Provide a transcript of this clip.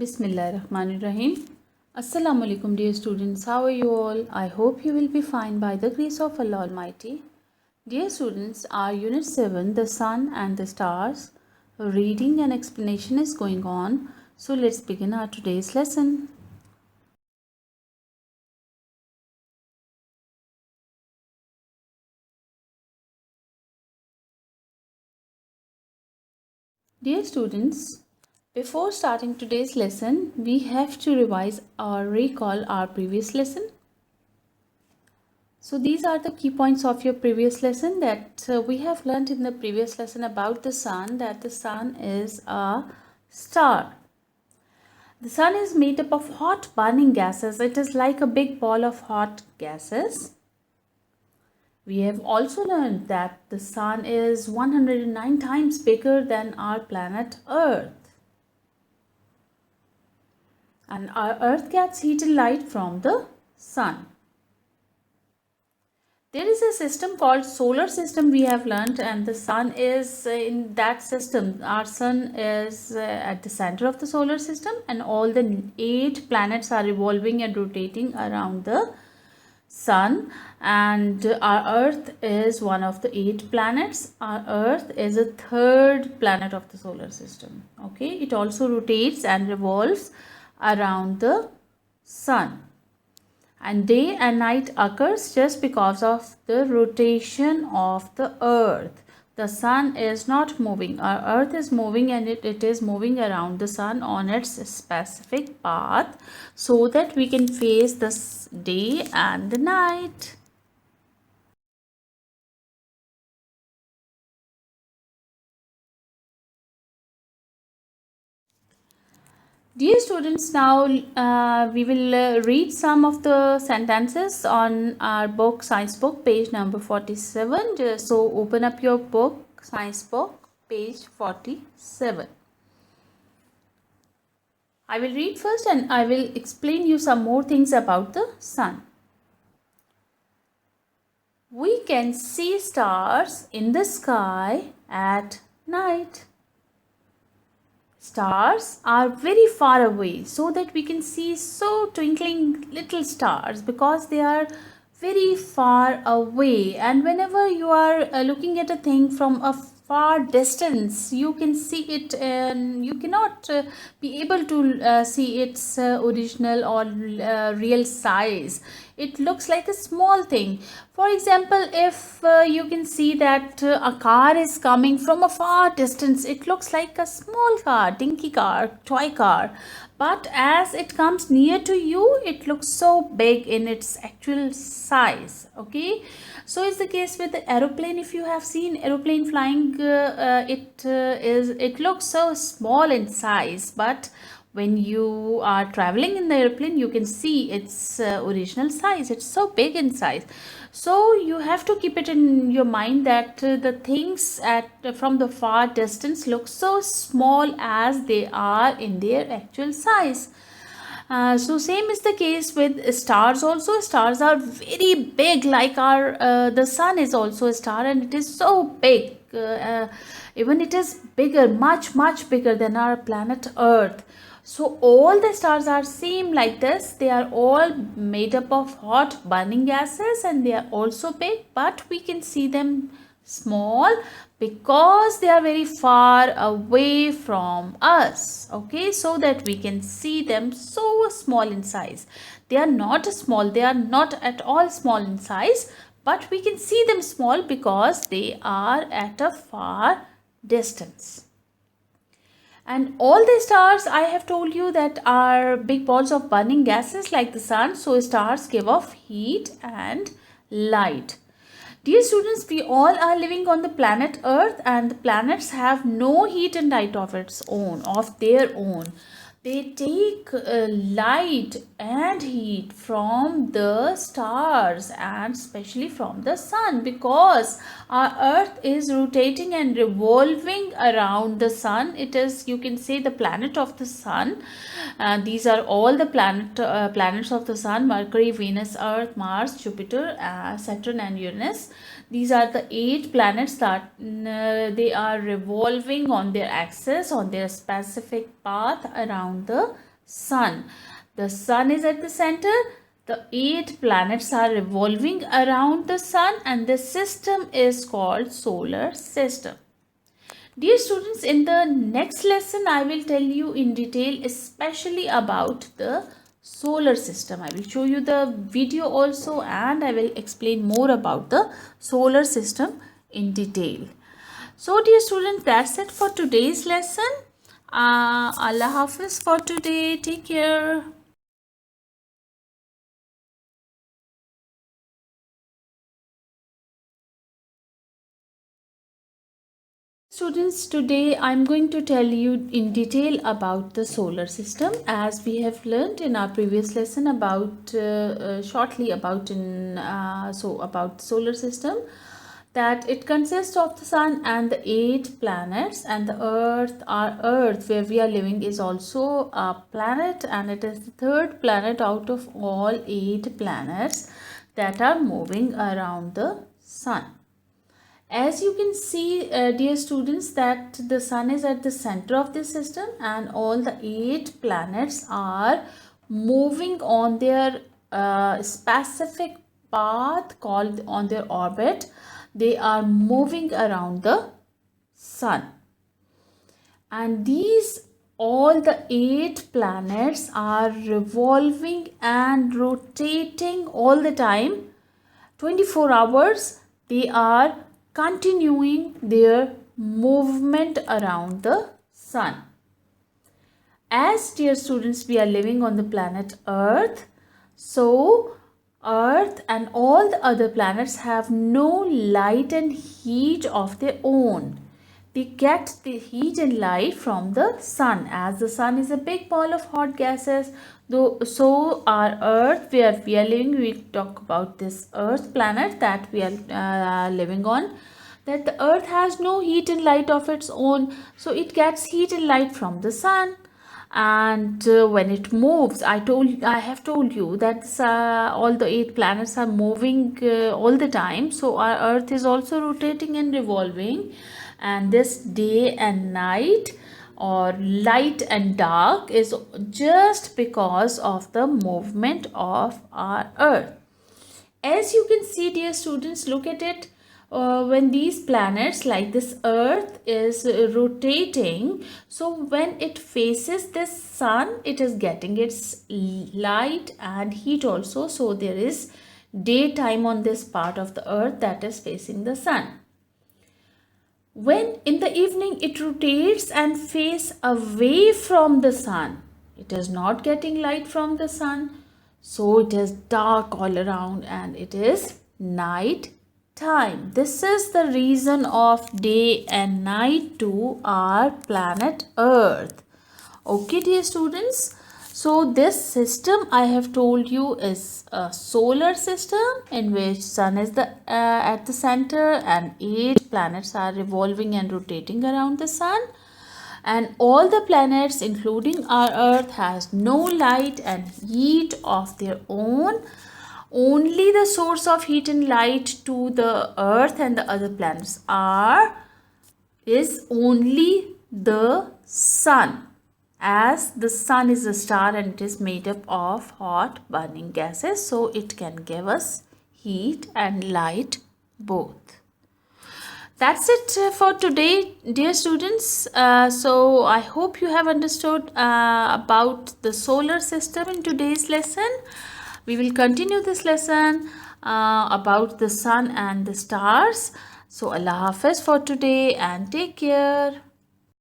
Bismillahirrahmanirrahim. Assalamu alaikum, dear students. How are you all? I hope you will be fine by the grace of Allah Almighty. Dear students, our Unit 7, The Sun and the Stars, reading and explanation is going on. So let's begin our today's lesson. Dear students, before starting today's lesson, we have to revise or recall our previous lesson. So these are the key points of your previous lesson that we have learned in the previous lesson about the sun, that the sun is a star. The sun is made up of hot burning gases. It is like a big ball of hot gases. We have also learned that the sun is 109 times bigger than our planet Earth. And our Earth gets heat and light from the sun. There is a system called solar system we have learned, and the sun is in that system. Our sun is at the center of the solar system, and all the 8 planets are revolving and rotating around the sun, and our Earth is one of the 8 planets. Our Earth is a third planet of the solar system. Okay, it also rotates and revolves around the sun, and day and night occurs just because of the rotation of the Earth. The sun is not moving. Our Earth is moving, and it is moving around the sun on its specific path so that we can face the day and the night. Dear students, now we will read some of the sentences on our book, science book, page number 47. So open up your book, science book, page 47. I will read first and I will explain you some more things about the sun. We can see stars in the sky at night. Stars are very far away, so that we can see so twinkling little stars because they are very far away. And whenever you are looking at a thing from a far distance, you can see it, and you cannot be able to see its original or real size. It looks like a small thing. For example, if you can see that a car is coming from a far distance, it looks like a small car, dinky car, toy car. But as it comes near to you, it looks so big in its actual size. Okay, so it's the case with the aeroplane. If you have seen aeroplane flying, it looks so small in size, but when you are traveling in the airplane, you can see its original size. It's so big in size. So you have to keep it in your mind that the things from the far distance look so small as they are in their actual size. So same is the case with stars also. Stars are very big, like our the sun is also a star, and it is so big. Even it is bigger, much bigger than our planet Earth. So all the stars are same like this. They are all made up of hot burning gases, and they are also big, but we can see them small because they are very far away from us. Okay, so that we can see them so small in size. They are not small, they are not at all small in size, but we can see them small because they are at a far distance. And all the stars, I have told you, that are big balls of burning gases like the sun. So stars give off heat and light. Dear students, we all are living on the planet Earth, and the planets have no heat and light of their own. They take light and heat from the stars and especially from the sun, because our Earth is rotating and revolving around the sun. It is, you can say, the planet of the sun. These are all the planets of the sun: Mercury, Venus, Earth, Mars, Jupiter, Saturn and Uranus. These are the 8 planets that they are revolving on their axis, on their specific path around the sun. The sun is at the center. The 8 planets are revolving around the sun, and the system is called solar system. Dear students, in the next lesson, I will tell you in detail, especially about the solar system. I will show you the video also, and I will explain more about the solar system in detail. So, dear students, that's it for today's lesson. Allah Hafiz for today. Take care. Students, today I'm going to tell you in detail about the solar system, as we have learned in our previous lesson about shortly about about solar system, that it consists of the sun and the 8 planets, and the earth, our earth where we are living, is also a planet, and it is the 3rd planet out of all 8 planets that are moving around the sun. As you can see, dear students, that the sun is at the center of this system, and all the 8 planets are moving on their specific path called on their orbit. They are moving around the sun, and these all the 8 planets are revolving and rotating all the time. 24 hours they are continuing their movement around the sun. As dear students, we are living on the planet Earth, so Earth and all the other planets have no light and heat of their own. They get the heat and light from the sun, as the sun is a big ball of hot gases. So our Earth, where we are living, we talk about this Earth planet that we are living on, that the Earth has no heat and light of its own, so it gets heat and light from the sun. And when it moves, I have told you that all the 8 planets are moving all the time, so our Earth is also rotating and revolving, and this day and night or light and dark is just because of the movement of our Earth. As you can see, dear students, look at it. When these planets like this Earth is rotating, so when it faces this sun, it is getting its light and heat also, so there is daytime on this part of the Earth that is facing the sun. When in the evening it rotates and faces away from the sun, it is not getting light from the sun, so it is dark all around and it is night time. This is the reason of day and night to our planet Earth. Okay, dear students, so this system I have told you is a solar system in which sun is at the center, and 8 planets are revolving and rotating around the sun, and all the planets including our Earth has no light and heat of their own. Only the source of heat and light to the Earth and the other planets is only the sun, as the sun is a star and it is made up of hot burning gases, so it can give us heat and light both. That's it for today, dear students. So I hope you have understood about the solar system in today's lesson. We will continue this lesson about the sun and the stars. So Allah Hafiz for today, and take care.